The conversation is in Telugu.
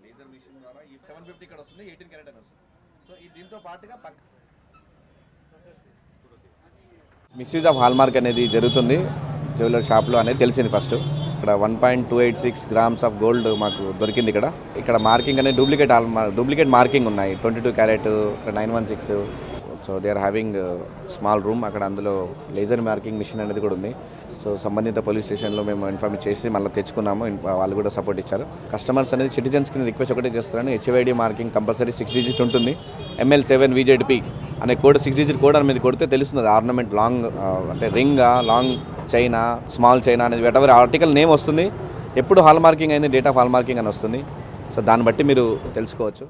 లేజర్ మిషన్ ద్వారా ఈ 750 ఇక్కడ వస్తుంది, 18 క్యారెట్ అని వస్తుంది. సో ఈ దీంతో పాటుగా మిస్యూజ్ ఆఫ్ హాల్మార్క్ అనేది జరుగుతుంది జ్యువెలర్ షాప్లో అనేది తెలిసింది ఫస్ట్. ఇక్కడ 1.286 గ్రామ్స్ ఆఫ్ గోల్డ్ మాకు దొరికింది. ఇక్కడ మార్కింగ్ అనేది డూప్లికేట్ మార్కింగ్ ఉన్నాయి. 22 carat, 916. So they are having small room. అక్కడ అందులో లేజర్ మార్కింగ్ మిషన్ అనేది కూడా ఉంది. సో సంబంధిత పోలీస్ స్టేషన్లో మేము ఇన్ఫార్మ్ చేసి మళ్ళీ తెచ్చుకున్నాము. వాళ్ళు కూడా సపోర్ట్ ఇచ్చారు. కస్టమర్స్ అనేది సిటిజన్స్కి రిక్వెస్ట్ ఒకటే చేస్తున్నాను, HYD మార్కింగ్ కంపల్సరీ 6 డిజిట్ ఉంటుంది. ML7VZP అనే కోడ్ 6 డిజిట్ కోడ్ అనేది కొడితే తెలుస్తుంది ఆర్నమెంట్ లాంగ్ అంటే రింగా, లాంగ్ చైనా, స్మాల్ చైనా అనేది వెటవర్ ఆర్టికల్ నేమ్ వస్తుంది. ఎప్పుడు హాల్ మార్కింగ్ అయింది, డేట్ ఆఫ్ హాల్ మార్కింగ్ అని వస్తుంది. సో దాన్ని బట్టి మీరు తెలుసుకోవచ్చు.